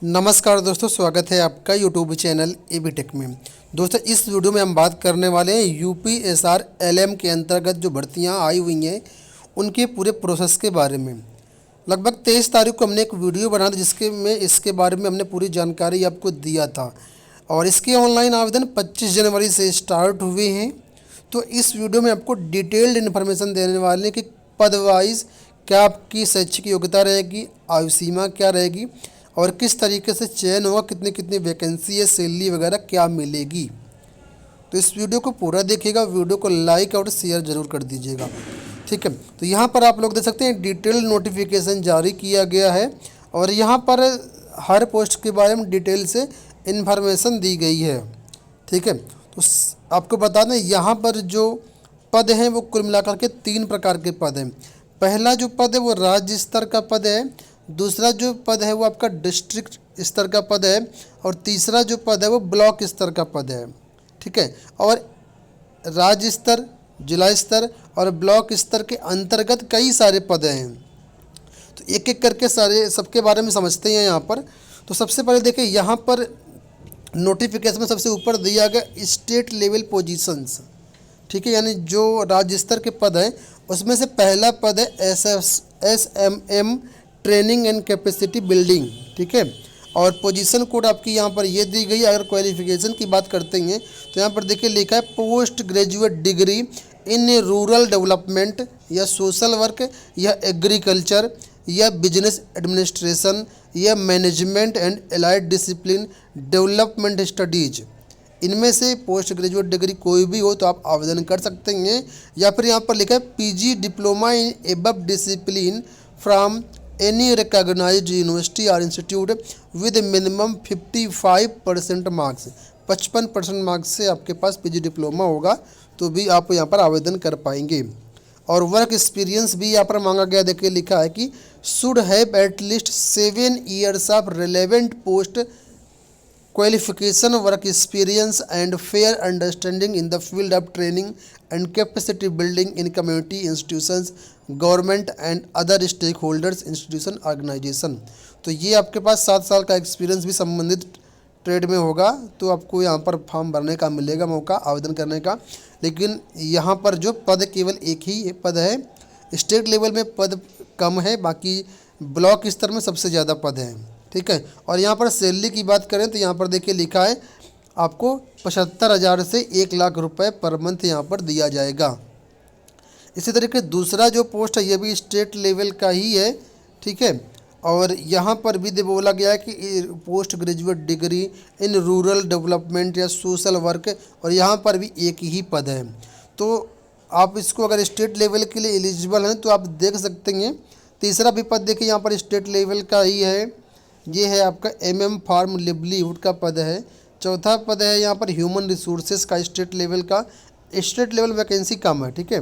नमस्कार दोस्तों, स्वागत है आपका यूट्यूब चैनल एबी टेक में। दोस्तों, इस वीडियो में हम बात करने वाले हैं यूपीएसआर एलएम के अंतर्गत जो भर्तियां आई हुई हैं उनके पूरे प्रोसेस के बारे में। लगभग 23 तारीख को हमने एक वीडियो बना था जिसके में इसके बारे में हमने पूरी जानकारी आपको दिया था और इसके ऑनलाइन आवेदन 25 जनवरी से स्टार्ट हुए हैं। तो इस वीडियो में आपको डिटेल्ड इन्फॉर्मेशन देने वाले हैं कि पद वाइज क्या आपकी शैक्षिक योग्यता रहेगी, आयु सीमा क्या रहेगी और किस तरीके से चयन होगा, कितनी कितनी वैकेंसी है, सैलरी वगैरह क्या मिलेगी। तो इस वीडियो को पूरा देखिएगा, वीडियो को लाइक और शेयर जरूर कर दीजिएगा, ठीक है। तो यहाँ पर आप लोग देख सकते हैं डिटेल नोटिफिकेशन जारी किया गया है और यहाँ पर हर पोस्ट के बारे में डिटेल से इन्फॉर्मेशन दी गई है, ठीक है। तो आपको बता दें यहाँ पर जो पद हैं वो कुल मिलाकर के 3 प्रकार के पद हैं। पहला जो पद है वो राज्य स्तर का पद है, दूसरा जो पद है वो आपका डिस्ट्रिक्ट स्तर का पद है और तीसरा जो पद है वो ब्लॉक स्तर का पद है, ठीक है। और राज्य स्तर, जिला स्तर और ब्लॉक स्तर के अंतर्गत कई सारे पद हैं। तो एक एक करके सारे सबके बारे में समझते हैं यहाँ पर। तो सबसे पहले देखिए यहाँ पर नोटिफिकेशन में सबसे ऊपर दिया गया स्टेट लेवल पोजीशंस, ठीक है, यानी जो राज्य स्तर के पद हैं उसमें से पहला पद है SMM training and capacity building, ठीक है। और पोजीशन कोड आपकी यहाँ पर ये दी गई। अगर क्वालिफिकेशन की बात करते हैं तो यहाँ पर देखिए लिखा है post graduate degree in rural development या सोशल वर्क या एग्रीकल्चर या बिजनेस एडमिनिस्ट्रेशन या management and allied discipline development studies. इनमें से पोस्ट ग्रेजुएट डिग्री कोई भी हो तो आप आवेदन कर सकते हैं। या फिर यहाँ पर लिखा है PG diploma in above discipline from any recognised university और institute with minimum 55% marks. 55% marks से आपके पास PG डिप्लोमा होगा तो भी आप यहाँ पर आवेदन कर पाएंगे। और वर्क एक्सपीरियंस भी यहाँ पर मांगा गया, देखिए लिखा है कि should have at least 7 years of relevant post qualification, work experience and fair understanding in the field of training and capacity building in community institutions, government and other stakeholders institution organization। तो ये आपके पास 7 साल का experience भी संबंधित trade में होगा तो आपको यहाँ पर फॉर्म भरने का मिलेगा मौका आवेदन करने का। लेकिन यहाँ पर जो पद केवल एक ही पद है, स्टेट लेवल में पद कम है, बाकी ब्लॉक स्तर में सबसे ज़्यादा पद हैं, ठीक है। और यहाँ पर सैलरी की बात करें तो यहाँ पर देखिए लिखा है आपको 75,000 से 1 लाख रुपए पर मंथ यहाँ पर दिया जाएगा। इसी तरीके दूसरा जो पोस्ट है ये भी स्टेट लेवल का ही है, ठीक है। और यहाँ पर भी बोला गया है कि post graduate degree in rural development या सोशल वर्क, और यहाँ पर भी एक ही पद है। तो आप इसको अगर स्टेट लेवल के लिए एलिजिबल हैं तो आप देख सकते हैं। तीसरा भी पद देखिए यहाँ पर स्टेट लेवल का ही है, ये है आपका MM फार्म लिवलीहुड का पद है। चौथा पद है यहाँ पर ह्यूमन रिसोर्सेज का स्टेट लेवल का। स्टेट लेवल वैकेंसी कम है, ठीक है।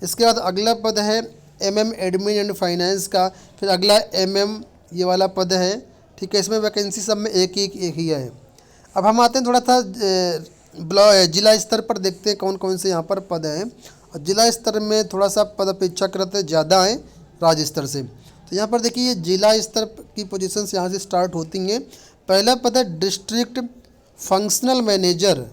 इसके बाद अगला पद है MM एडमिन एंड फाइनेंस का। फिर अगला MM ये वाला पद है, ठीक है। इसमें वैकेंसी सब में एक ही है। अब हम आते हैं थोड़ा सा जिला स्तर पर, देखते हैं कौन कौन से यहाँ पर पद हैं। और जिला स्तर में थोड़ा सा पद अपेक्षाकृत ज़्यादा हैं राज्य स्तर से। तो यहाँ पर देखिए ये जिला स्तर की पोजीशंस यहाँ से स्टार्ट होती हैं। पहला पद है district functional manager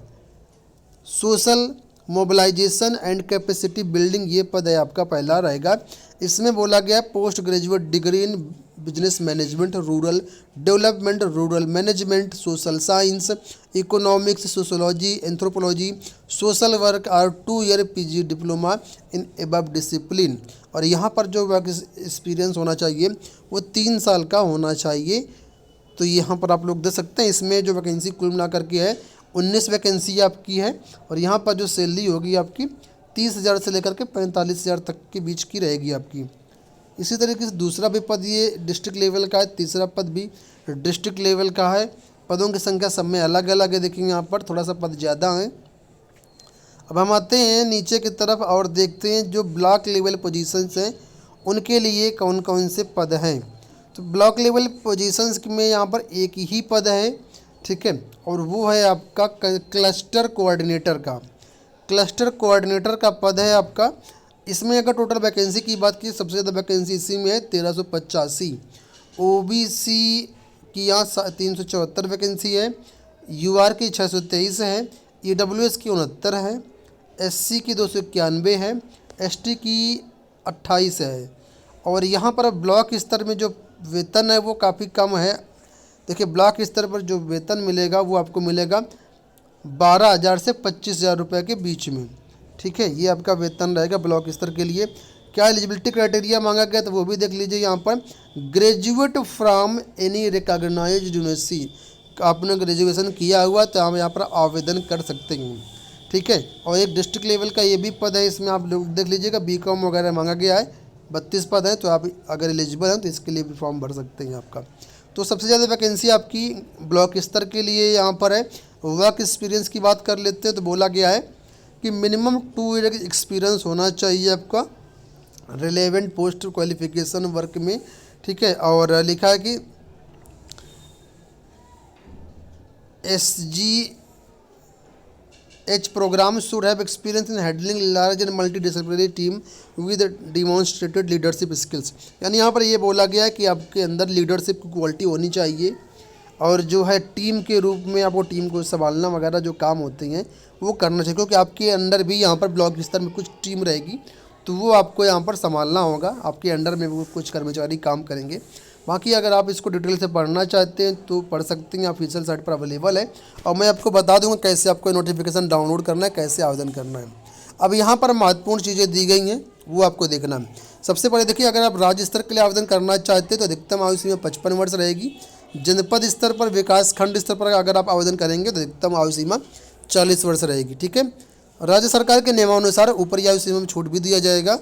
social mobilisation and capacity building, ये पद है आपका पहला रहेगा। इसमें बोला गया post graduate degree in business management, rural development, rural management, social science, economics, sociology, anthropology, social work और 2 year PG diploma in above discipline. और यहाँ पर जो वर्क एक्सपीरियंस होना चाहिए वो 3 साल का होना चाहिए। तो यहाँ पर आप लोग देख सकते हैं इसमें जो वैकेंसी कुल मिला करके है 19 वैकेंसी आपकी है। और यहाँ पर जो सैलरी होगी आपकी 30,000 से लेकर के 45,000 तक के बीच की रहेगी आपकी। इसी तरीके से दूसरा भी पद ये डिस्ट्रिक्ट लेवल का है, तीसरा पद भी डिस्ट्रिक्ट लेवल का है। पदों की संख्या सब में अलग अलग है, देखेंगे यहाँ पर थोड़ा सा पद ज़्यादा है। अब हम आते हैं नीचे की तरफ और देखते हैं जो ब्लॉक लेवल पोजीशंस हैं उनके लिए कौन कौन से पद हैं। तो ब्लॉक लेवल पोजीशंस में यहाँ पर एक ही पद है, ठीक है। और वो है आपका क्लस्टर कोऑर्डिनेटर का। क्लस्टर कोऑर्डिनेटर का पद है आपका। इसमें अगर टोटल वैकेंसी की बात की सबसे ज़्यादा वैकेंसी इसी में है 1385। OBC की यहाँ 374 वैकेंसी है, यूआर की 623 है, ईडब्ल्यूएस की 69 है, एससी की 291 है, एसटी की 28 है। और यहाँ पर ब्लॉक स्तर में जो वेतन है वो काफ़ी कम है। देखिए ब्लॉक स्तर पर जो वेतन मिलेगा वो आपको मिलेगा 12,000 से 25,000 रुपये के बीच में। ठीक है, ये आपका वेतन रहेगा ब्लॉक स्तर के लिए। क्या एलिजिबिलिटी क्राइटेरिया मांगा गया तो वो भी देख लीजिए यहाँ पर। Graduate from any recognised university, आपने ग्रेजुएशन किया हुआ तो आप यहाँ पर आवेदन कर सकते हैं। ठीक है, और एक डिस्ट्रिक्ट लेवल का ये भी पद है, इसमें आप लोग देख लीजिएगा बीकॉम वगैरह मांगा गया है। 32 पद हैं, तो आप अगर एलिजिबल हैं तो इसके लिए भी फॉर्म भर सकते हैं आपका। तो सबसे ज़्यादा वैकेंसी आपकी ब्लॉक स्तर के लिए यहाँ पर है। वर्क एक्सपीरियंस की बात कर लेते हैं तो बोला गया है कि मिनिमम 2 ईयर एक्सपीरियंस होना चाहिए आपका रिलेवेंट पोस्ट क्वालिफिकेशन वर्क में। ठीक है, और लिखा है कि SGH programme should have experience in handling large and multi disciplinary team with demonstrated leadership skills. यानी यहाँ पर ये बोला गया है कि आपके अंदर लीडरशिप की क्वालिटी होनी चाहिए, और जो है टीम के रूप में आपको टीम को संभालना वगैरह जो काम होते हैं वो करना चाहिए, क्योंकि आपके अंदर भी यहाँ पर ब्लॉक स्तर में कुछ टीम रहेगी तो वो आपको यहाँ पर संभालना होगा। आपके अंडर में वो कुछ कर्मचारी काम करेंगे। बाकी अगर आप इसको डिटेल से पढ़ना चाहते हैं तो पढ़ सकते हैं, ऑफिशियल साइट पर अवेलेबल है। और मैं आपको बता दूंगा कैसे आपको नोटिफिकेशन डाउनलोड करना है, कैसे आवेदन करना है। अब यहाँ पर महत्वपूर्ण चीज़ें दी गई हैं वो आपको देखना है। सबसे पहले देखिए, अगर आप राज्य स्तर के लिए आवेदन करना चाहते हैं तो अधिकतम आयु सीमा 55 वर्ष रहेगी। जनपद स्तर पर, विकास खंड स्तर पर अगर आप आवेदन करेंगे तो अधिकतम आयु सीमा 40 वर्ष रहेगी। ठीक है, राज्य सरकार के नियमानुसार ऊपरी आयु सीमा में छूट भी दिया जाएगा।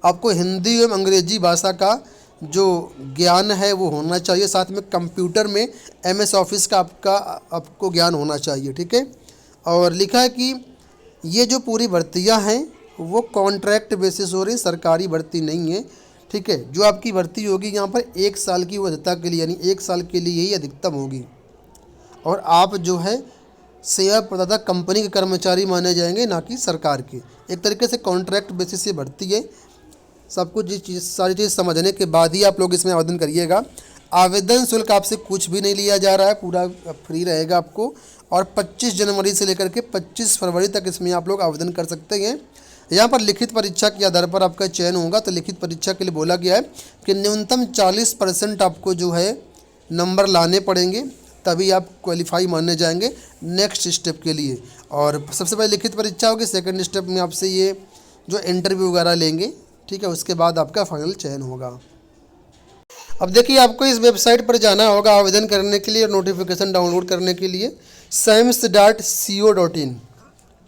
आपको हिंदी एवं अंग्रेजी भाषा का जो ज्ञान है वो होना चाहिए, साथ में कंप्यूटर में MS ऑफिस का आपको ज्ञान होना चाहिए। ठीक है, और लिखा है कि ये जो पूरी भर्तियां हैं वो कॉन्ट्रैक्ट बेसिस हो रही, सरकारी भर्ती नहीं है। ठीक है, जो आपकी भर्ती होगी यहाँ पर 1 साल की वैधता के लिए, यानी 1 साल के लिए ही अधिकतम होगी। और आप जो है सेवा प्रदाता कंपनी के कर्मचारी माने जाएंगे, ना कि सरकार के। एक तरीके से कॉन्ट्रैक्ट बेसिस से भर्ती है। सब कुछ सारी चीज़ समझने के बाद ही आप लोग इसमें आवेदन करिएगा। आवेदन शुल्क आपसे कुछ भी नहीं लिया जा रहा है, पूरा फ्री रहेगा आपको। और 25 जनवरी से लेकर के 25 फरवरी तक इसमें आप लोग आवेदन कर सकते हैं। यहाँ पर लिखित परीक्षा के आधार पर आपका चयन होगा। तो लिखित परीक्षा के लिए बोला गया है कि न्यूनतम 40% आपको जो है नंबर लाने पड़ेंगे, तभी आप क्वालिफाई माने जाएंगे नेक्स्ट स्टेप के लिए। और सबसे पहले लिखित परीक्षा होगी, सेकंड स्टेप में आपसे ये जो इंटरव्यू वगैरह लेंगे। ठीक है, उसके बाद आपका फाइनल चयन होगा। अब देखिए, आपको इस वेबसाइट पर जाना होगा आवेदन करने के लिए और नोटिफिकेशन डाउनलोड करने के लिए, sams.co.in।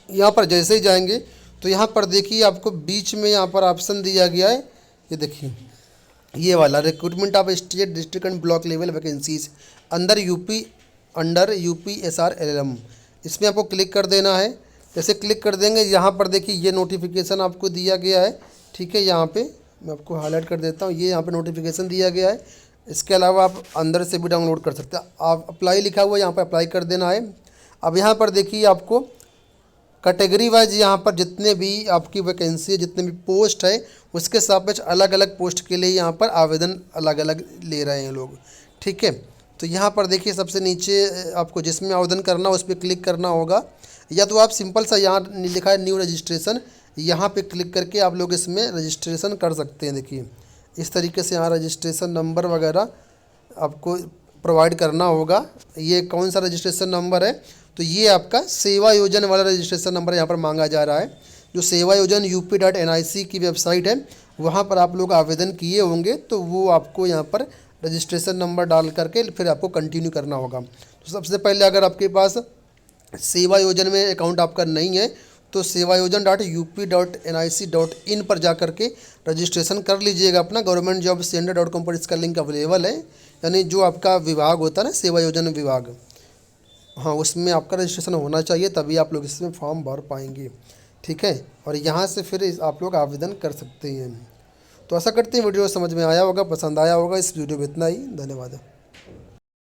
यहाँ पर जैसे ही जाएंगे तो यहाँ पर देखिए आपको बीच में यहाँ पर ऑप्शन दिया गया है, ये देखिए ये वाला recruitment of state district and block level vacancies under UPSR LLM। इसमें आपको क्लिक कर देना है। जैसे क्लिक कर देंगे यहाँ पर देखिए ये नोटिफिकेशन आपको दिया गया है। ठीक है, यहाँ पे मैं आपको हाईलाइट कर देता हूँ, ये यहाँ पे नोटिफिकेशन दिया गया है। इसके अलावा आप अंदर से भी डाउनलोड कर सकते हैं। आप अप्लाई लिखा हुआ है, यहाँ पर अप्लाई कर देना है। अब यहाँ पर देखिए आपको कैटेगरी वाइज यहाँ पर जितने भी आपकी वैकेंसी है, जितने भी पोस्ट है, उसके सापेक्ष अलग अलग पोस्ट के लिए यहाँ पर आवेदन अलग अलग ले रहे हैं लोग। ठीक है, तो यहाँ पर देखिए सबसे नीचे आपको जिसमें आवेदन करना उस पर क्लिक करना होगा, या तो आप सिंपल सा यहाँ लिखा है न्यू रजिस्ट्रेशन, यहाँ पे क्लिक करके आप लोग इसमें रजिस्ट्रेशन कर सकते हैं। देखिए इस तरीके से यहाँ रजिस्ट्रेशन नंबर वगैरह आपको प्रोवाइड करना होगा। ये कौन सा रजिस्ट्रेशन नंबर है, तो ये आपका सेवा योजन वाला रजिस्ट्रेशन नंबर यहाँ पर मांगा जा रहा है। जो सेवा योजन UP.NIC की वेबसाइट है वहाँ पर आप लोग आवेदन किए होंगे, तो वो आपको यहाँ पर रजिस्ट्रेशन नंबर डाल करके फिर आपको कंटिन्यू करना होगा। तो सबसे पहले अगर आपके पास सेवा योजन में अकाउंट आपका नहीं है तो sevayojan.up.nic.in पर जा करके रजिस्ट्रेशन कर लीजिएगा अपना। governmentjobcenter.com पर इसका लिंक अवेलेबल है। यानी जो आपका विभाग होता है ना, सेवा योजन विभाग, हाँ, उसमें आपका रजिस्ट्रेशन होना चाहिए, तभी आप लोग इसमें फॉर्म भर पाएंगे। ठीक है, और यहाँ से फिर आप लोग आवेदन कर सकते हैं। तो आशा करते हैं वीडियो समझ में आया होगा, पसंद आया होगा। इस वीडियो में इतना ही, धन्यवाद।